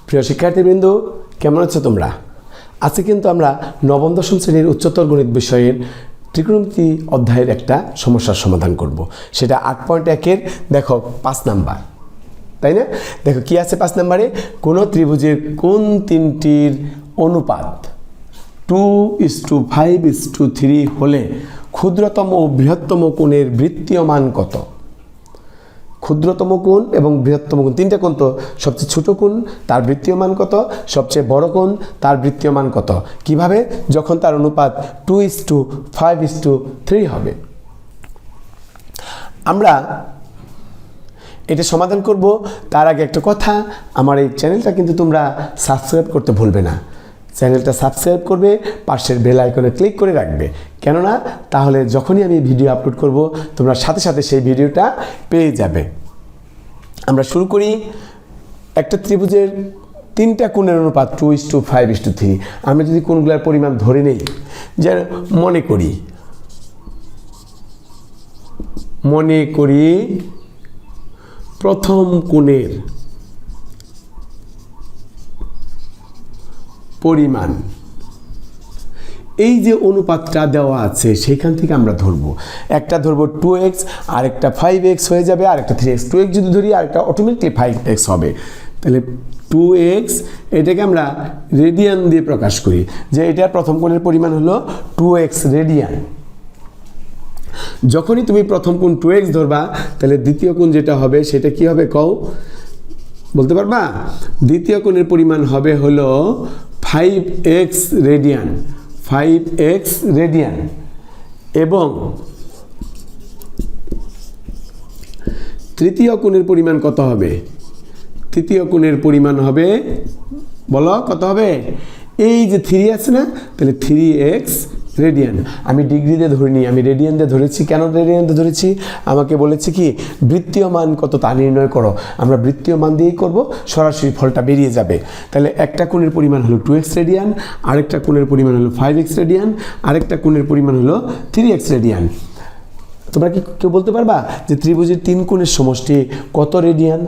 প্রিয় শিক্ষার্থীবৃন্দ, কেমন আছো তোমরা? আজকে কিন্তু আমরা নবম দশম শ্রেণীর উচ্চতর গণিত বিষয়ের ত্রিকোণমিতি অধ্যায়ের একটা সমস্যার সমাধান করব। সেটা 8.1-এর দেখো 5 নাম্বার, তাই না? দেখো কি আছে 5 নাম্বারে, কোনো ত্রিভুজের কোন তিনটির অনুপাত 2:5:3 হলে ক্ষুদ্রতম ও বৃহত্তম কোণের বৃত্তীয় মান কত? ক্ষুদ্রতম কোণ এবং বৃহত্তম কোণ, তিনটা কোণ তো, সবচেয়ে ছোট কোণ তার বৃত্তীয় মান কত, সবচেয়ে বড় কোণ তার বৃত্তীয় মান কত, কিভাবে? যখন তার অনুপাত 2:5:3 হবে। আমরা এটা সমাধান করব। তার আগে একটা কথা, আমার এই চ্যানেলটা কিন্তু তোমরা সাবস্ক্রাইব করতে ভুলবে না। চ্যানেলটা সাবস্ক্রাইব করবে, পাশের বেল আইকনে ক্লিক করে রাখবে, কেননা তাহলে যখনই আমি ভিডিও আপলোড করব তোমরা সাথে সাথে সেই ভিডিওটা পেয়ে যাবে। আমরা শুরু করি। একটা ত্রিভুজের তিনটা কোণের অনুপাত 2:5:3। আমরা যদি কোণগুলোর পরিমাণ ধরে নেই, যে মনে করি প্রথম কোণের পরিমাণ, এই যে অনুপাতটা দেওয়া আছে সেখান থেকে আমরা ধরবো। একটা ধরবো 2x, আরেকটা 5x হয়ে যাবে, আরেকটা 3x। 2x যদি ধরি আরেকটা অটোমেটিকলি 5x হবে। তাহলে 2x, এটাকে আমরা রেডিয়ান দিয়ে প্রকাশ করি, যে এটার প্রথম কোণের পরিমাণ হলো 2x রেডিয়ান। যখনই তুমি প্রথম কোণ 2x ধরবা, তাহলে দ্বিতীয় কোণ যেটা হবে সেটা কি হবে কও, বলতে পারবা? দ্বিতীয় কোণের পরিমাণ হবে হলো 5x রেডিয়ান, 5x রেডিয়ান। এবং তৃতীয় কোণের পরিমাণ কত হবে? তৃতীয় কোণের পরিমাণ হবে, বলো কত হবে? এই যে 3 আছে না, তাহলে 3x রেডিয়ান। আমি ডিগ্রি দিয়ে ধরিনি, আমি রেডিয়ান দিয়ে ধরেছি। কেন রেডিয়ান দিয়ে ধরেছি? আমাকে বলেছে কি বৃত্তীয় মান কত তা নির্ণয় করো। আমরা বৃত্তীয় মান দিয়েই করব, সরাসরি ফলটা বেরিয়ে যাবে। তাহলে একটা কোণের পরিমাণ হলো 2x রেডিয়ান, আরেকটা কোণের পরিমাণ হলো 5x রেডিয়ান, আরেকটা কোণের পরিমাণ হলো 3x রেডিয়ান। তোমরা কি কেউ বলতে পারবা যে ত্রিভুজের 3 কোণের সমষ্টি কত রেডিয়ান?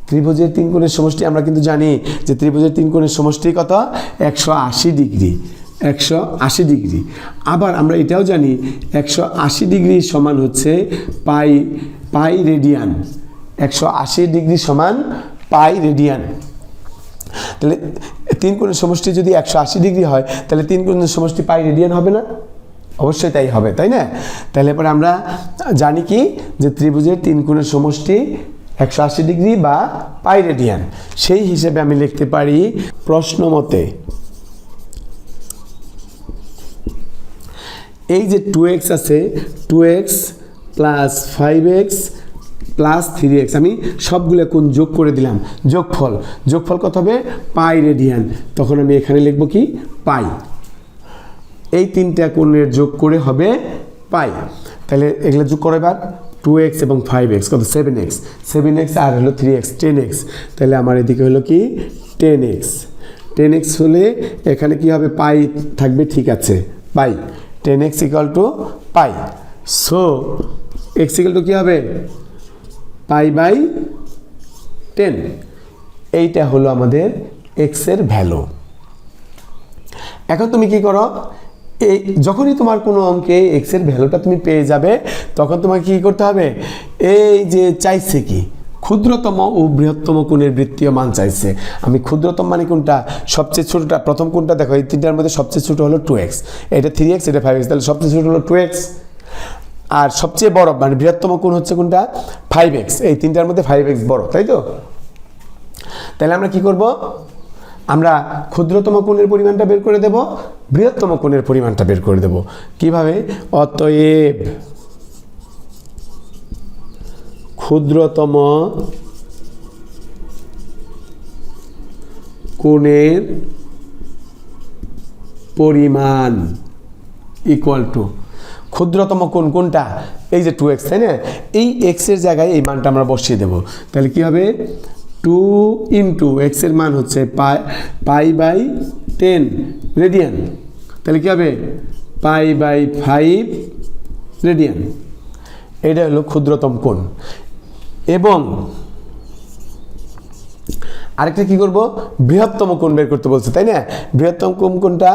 ত্রিভুজের 3 কোণের সমষ্টি আমরা কিন্তু জানি যে ত্রিভুজের 3 কোণের সমষ্টি কত? 180 ডিগ্রি। 180 ডিগ্রি। আবার আমরা এটাও জানি 180 ডিগ্রি সমান হচ্ছে পাই রেডিয়ান। 180 ডিগ্রি সমান পাই রেডিয়ান। তাহলে 3 কোণের সমষ্টি যদি 180 ডিগ্রি হয়, তাহলে 3 কোণের সমষ্টি পাই রেডিয়ান হবে না? অবশ্যই তাই হবে, তাই না? তাহলে পরে আমরা জানি কি যে ত্রিভুজের 3 কোণের সমষ্টি 180 ডিগ্রি বা পাই রেডিয়ান। সেই হিসেবে আমি লিখতে পারি প্রশ্ন মতে এই যে 2x আছে, 2x plus 5x plus 3x, আমি সবগুলো কোণ যোগ করে দিলাম। যোগফল কত হবে? পাই রেডিয়ান। তখন আমি এখানে লিখব কি পাই। এই তিনটা কোণের যোগ করে হবে পাই। তাহলে এগুলো যোগ করে এবার 2x এবং 5x কত? 7x। 7x আর হলো 3x, 10x। তাহলে আমার এদিকে হলো কি 10x। 10x হলে এখানে কি হবে? পাই থাকবে, ঠিক আছে, pi. 10x equal to pi. So x equal to কী হবে? Pi by 10। এইটা হলো আমাদের x এর ভ্যালু। এখন তুমি কি করো, এই যখনই তোমার কোনো অঙ্কে x এর ভ্যালুটা তুমি পেয়ে যাবে, তখন তোমাকে কী করতে হবে? এই যে চাইছে কি ক্ষুদ্রতম ও বৃহত্তম কোণের বৃত্তীয় মান চাইছে। আমি ক্ষুদ্রতম মানে কোনটা? সবচেয়ে ছোটটা, প্রথম কোণটা দেখো, এই তিনটার মধ্যে সবচেয়ে ছোট হলো 2x, এটা 3x, এটা 5x, তাহলে সবচেয়ে ছোট হলো 2x। আর সবচেয়ে বড় মানে বৃহত্তম কোণ হচ্ছে কোনটা? 5x। এই তিনটার মধ্যে 5x বড়, তাই তো? তাহলে আমরা কি করব? আমরা ক্ষুদ্রতম কোণের পরিমাণটা বের করে দেব, বৃহত্তম কোণের পরিমাণটা বের করে দেব। কিভাবে? অতএব ক্ষুদ্রতম কোণের পরিমাণ ইকুয়াল টু ক্ষুদ্রতম কোণ কোনটা? এই যে 2x, তাই না? এই x এর জায়গায় এই মানটা আমরা বসিয়ে দেব। তাহলে কি হবে? 2 ইন্টু x এর মান হচ্ছে পাই বাই 10 রেডিয়ান। তাহলে কি হবে? Pi by 5 radian. এটা হলো ক্ষুদ্রতম কোণ। এবং আরেকটা কি করব, বৃহত্তম কোণ বের করতে বলছে, তাই না? বৃহত্তম কোণ কোনটা?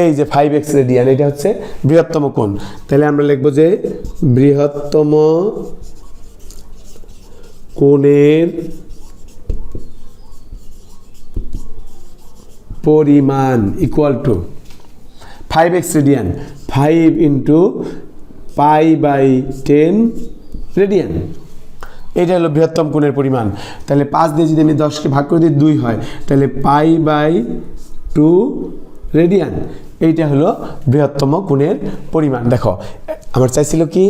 এই যে 5x রেডিয়ান, এটা হচ্ছে বৃহত্তম কোণ। তাহলে আমরা লিখবো যে বৃহত্তম কোণের পরিমাণ equal to 5x radian, 5 into π/10 radian. এটা হলো বৃহত্তম কোণের পরিমাণ। তাহলে 5 দিয়ে যদি আমি 10কে ভাগ করে দিই 2 হয়, তাহলে π/2 রেডিয়ান। এইটা হলো বৃহত্তম কোণের পরিমাণ। দেখো আমার চাইছিল কি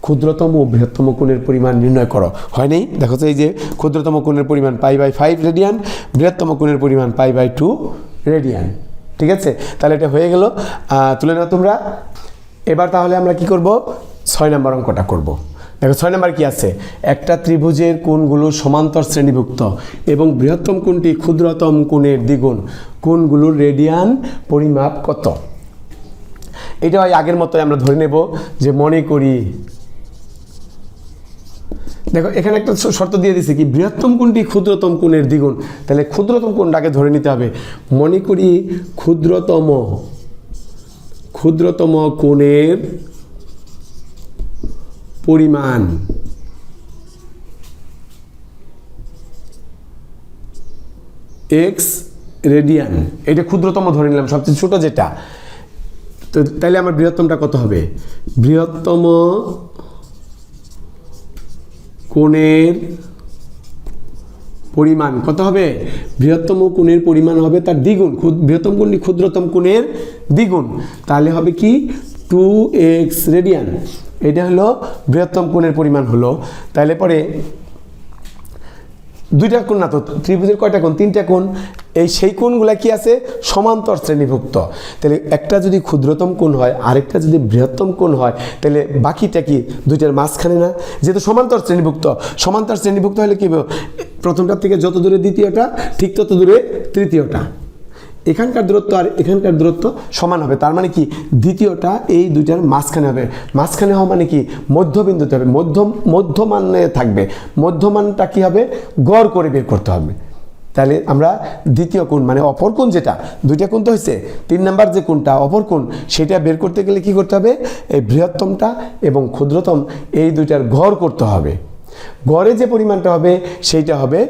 ক্ষুদ্রতম ও বৃহত্তম কোণের পরিমাণ নির্ণয় করো, হয় নাই? দেখো তো এই যে ক্ষুদ্রতম কোণের পরিমাণ π/5 রেডিয়ান, বৃহত্তম কোণের পরিমাণ π/2 রেডিয়ান। ঠিক আছে, তাহলে এটা হয়ে গেল। তুলে নাও তোমরা। এবার তাহলে আমরা কি করব, 6 নম্বর অঙ্কটা করব। দেখো 6 নম্বর কি আছে, একটা ত্রিভুজের কোণগুলো সমান্তর শ্রেণীভুক্ত এবং বৃহত্তম কোণটি ক্ষুদ্রতম কোণের দ্বিগুণ, কোণগুলোর রেডিয়ান পরিমাপ কত? এটা হয় আগের মতোই আমরা ধরে নেব যে মনে করি, দেখো এখানে একটা শর্ত দিয়ে দিছে কি, বৃহত্তম কোণটি ক্ষুদ্রতম কোণের দ্বিগুণ। তাহলে ক্ষুদ্রতম কোণটাকে ধরে নিতে হবে। মনে করি ক্ষুদ্রতম কোণের পরিমাণ x রেডিয়ান, এটা ক্ষুদ্রতম ধরে নিলাম, সবচেয়ে ছোট যেটা। তো তাহলে আমার বৃহত্তমটা কত হবে? বৃহত্তম কোণের পরিমাণ কত হবে? বৃহত্তম কোণের পরিমাণ হবে তার দ্বিগুণ। বৃহত্তম কোণটি ক্ষুদ্রতম কোণের দ্বিগুণ, তাহলে হবে কি 2x রেডিয়ান। এটা হলো বৃহত্তম কোণের পরিমাণ হলো। তাহলে পরে দুইটা কোণ না তো, ত্রিভুজের কয়টা কোণ? 3টা কোণ। এই সেই কোণগুলা কি আছে? সমান্তর শ্রেণীভুক্ত। তাহলে একটা যদি ক্ষুদ্রতম কোণ হয়, আরেকটা যদি বৃহত্তম কোণ হয়, তাহলে বাকিটা কি দুইটার মাঝখানে না? যেহেতু সমান্তর শ্রেণীভুক্ত হলে কি প্রথমটার থেকে যত দূরে দ্বিতীয়টা, ঠিক তত দূরে তৃতীয়টা। এখানকার দূরত্ব আর এখানকার দূরত্ব সমান হবে। তার মানে কি দ্বিতীয়টা এই দুইটার মাঝখানে হবে। মাঝখানে হওয়া মানে কি মধ্যবিন্দুতে হবে, মধ্যমানে থাকবে। মধ্যমানটা কি হবে? গড় করে বের করতে হবে। তাহলে আমরা দ্বিতীয় কোণ মানে অপর কোণ, যেটা দুইটা কোণ তো হয়েছে, 3 নাম্বার যে কোণটা অপর কোণ, সেটা বের করতে গেলে কি করতে হবে? এই বৃহত্তমটা এবং ক্ষুদ্রতম এই দুইটার গড় করতে হবে। গড়ে যে পরিমাণটা হবে সেইটা হবে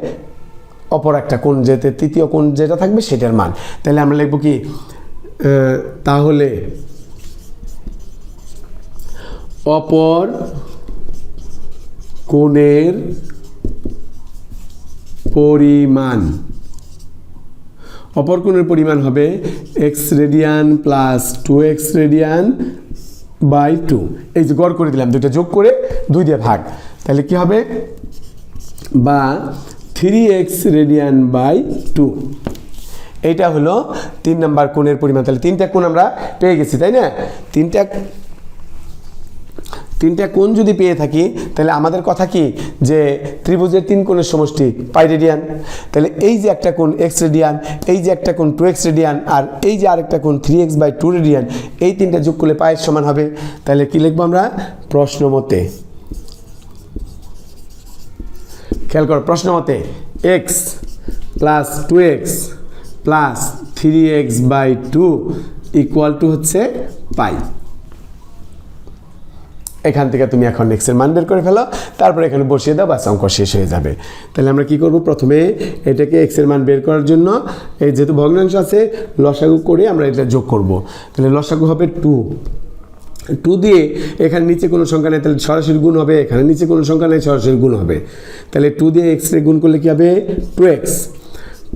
অপর একটা কোণ, যেতে তৃতীয় কোণ যেটা থাকবে সেটার মান। তাহলে আমরা লিখব কি, তাহলে অপর কোণের পরিমাণ হবে x radian plus 2x radian by 2। এই যে গড় করে দিলাম, দুইটা যোগ করে 2 দিয়ে ভাগ, তাহলে কি হবে? বা 3x রেডিয়ান বাই 2। এইটা হলো 3 নাম্বার কোণের পরিমাণ। তাহলে 3টা কোণ আমরা পেয়ে গেছি, তাই না? তিনটা কোণ যদি পেয়ে থাকি, তাহলে আমাদের কথা কি যে ত্রিভুজের 3 কোণের সমষ্টি পাই রেডিয়ান। তাহলে এই যে একটা কোণ x রেডিয়ান, এই যে একটা কোণ 2x রেডিয়ান, আর এই যে আরেকটা কোণ 3x বাই 2 রেডিয়ান, এই 3টা যোগ করলে পায়ের সমান হবে। তাহলে কি লিখবো আমরা? প্রশ্ন মতে, খেয়াল করো, প্রশ্ন মতে x plus 2x plus 3x by 2 equal to হচ্ছে পাই। এখান থেকে তুমি এখন x এর মান বের করে ফেলো, তারপরে এখানে বসিয়ে দাও, বাস অঙ্ক শেষ হয়ে যাবে। তাহলে আমরা কি করব? প্রথমে এটাকে x এর মান বের করার জন্য এই যেহেতু ভগ্নাংশ আছে, লসাগু করে আমরা এটা যোগ করব। তাহলে লসাগু হবে 2 দিয়ে এখানে নিচে কোনো সংখ্যা নেই, তাহলে সরাসরি গুণ হবে। এখানে নিচে কোনো সংখ্যা নেই, সরাসরি গুণ হবে। তাহলে 2 দিয়ে x এর গুণ করলে কি হবে? 2x।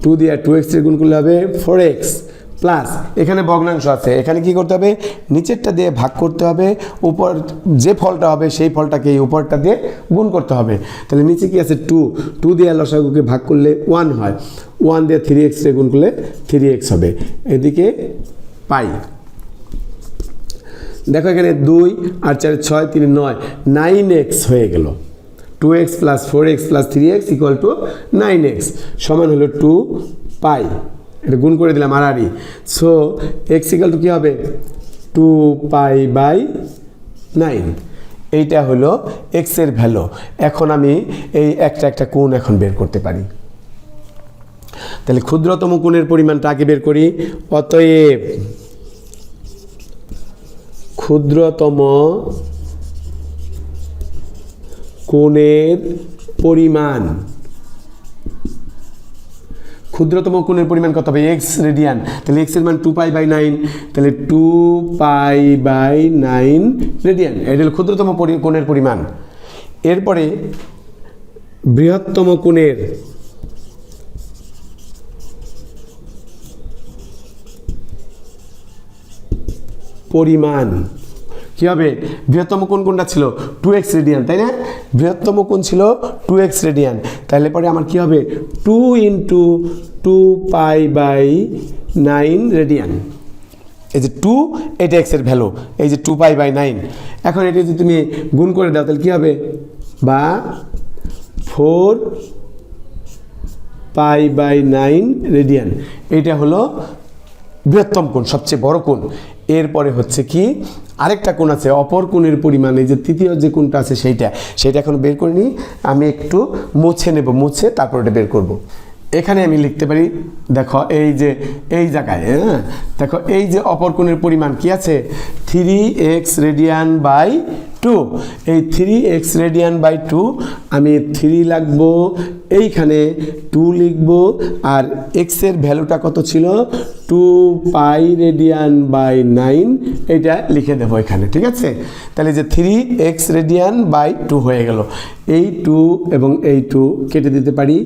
2 দিয়ে 2x এর গুণ করলে হবে 4x প্লাস এখানে ভগ্নাংশ আছে, এখানে কি করতে হবে? নিচেরটা দিয়ে ভাগ করতে হবে, উপর যে ফলটা হবে সেই ফলটাকে এই উপরটা দিয়ে গুণ করতে হবে। তাহলে নিচে কি আছে? 2 দিয়ে লসাগুকে ভাগ করলে 1 হয়, 1 দিয়ে 3x এর গুণ করলে 3x হবে। এদিকে পাই, দেখো এখানে 2 আর 4 6 3 9, 9x হয়ে গেল। 2x plus 4x plus 3x equal to 9x সমান হলো 2 পাই। এটা গুণ করে দিলাম আর সো x ইকুয়াল টু কী হবে? 2 পাই বাই 9। এইটা হলো x এর ভ্যালু। এখন আমি এই একটা কোণ এখন বের করতে পারি। তাহলে ক্ষুদ্রতম কোণের পরিমাণটা আগে বের করি। অতএব ক্ষুদ্রতম কোণের পরিমাণ, ক্ষুদ্রতম কোণের পরিমাণ কত হবে? X radian. তাহলে এক্সের মান 2π/9, তাহলে 2π/9 রেডিয়ান। এটা হল ক্ষুদ্রতম কোণের পরিমাণ। এরপরে বৃহত্তম কোণের পরিমাণ কি হবে? বৃহত্তম কোণ কোনটা ছিল? 2x রেডিয়ান, তাই না? বৃহত্তম কোণ ছিল 2x রেডিয়ান। তাহলে পরে আমার কি হবে? 2 × 2π/9 রেডিয়ান। এই যে 2, এটা x এর ভ্যালু, এই যে 2π/9। এখন এটা যদি তুমি গুণ করে দাও তাহলে কি হবে? বা 4π/9 রেডিয়ান। এটা হলো বৃহত্তম কোণ, সবচেয়ে বড় কোণ। এরপরে হচ্ছে কি আরেকটা কোণ আছে, অপর কোণের পরিমাণ, এই যে তৃতীয় যে কোণটা আছে সেইটা এখন বের করে নিই। আমি একটু মুছে নেব, মুছে তারপর এটা বের করব। এখানে আমি লিখতে পারি, দেখো এই যে এই জায়গায়, হ্যাঁ দেখো এই যে অপর কোণের পরিমাণ কি আছে? 3x রেডিয়ান/2। এই 3x রেডিয়ান/2 আমি 3 লিখবো, এইখানে 2 লিখব, আর x এর ভ্যালুটা কত ছিল? 2π রেডিয়ান/9, এটা লিখে দেবো এখানে, ঠিক আছে? তাহলে যে 3x রেডিয়ান/2 হয়ে গেল। এই 2 এবং এই 2 কেটে দিতে পারি,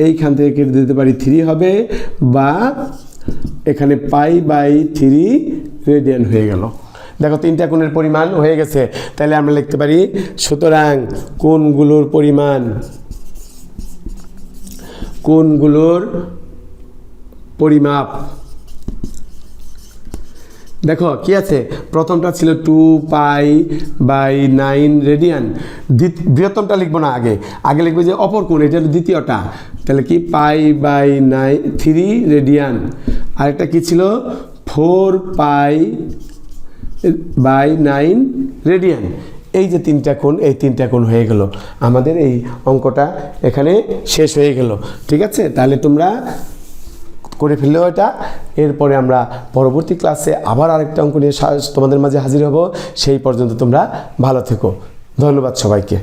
এইখান থেকে কেটে দিতে পারি 3 হবে, বা এখানে π/3 রেডিয়ান হয়ে গেল। দেখো তিনটা কোণের পরিমাণ হয়ে গেছে। তাহলে আমরা লিখতে পারি সুতরাং কোণগুলোর পরিমাপ, দেখো কি আছে? প্রথমটা ছিল 2π/9 রেডিয়ান। বৃহত্তমটা লিখবো না, আগে লিখবো যে অপর কোণ, এটা হলো দ্বিতীয়টা। তাহলে কি π/3 রেডিয়ান। আরেকটা কি ছিল? 4π/9 রেডিয়ান। এই যে তিনটা কোণ, এই তিনটা কোণ হয়ে গেল। আমাদের এই অঙ্কটা এখানে শেষ হয়ে গেল, ঠিক আছে? তাহলে তোমরা করে ফেললেও এটা। এরপরে আমরা পরবর্তী ক্লাসে আবার আরেকটা অঙ্ক নিয়ে তোমাদের মাঝে হাজির হব। সেই পর্যন্ত তোমরা ভালো থেকো। ধন্যবাদ সবাইকে।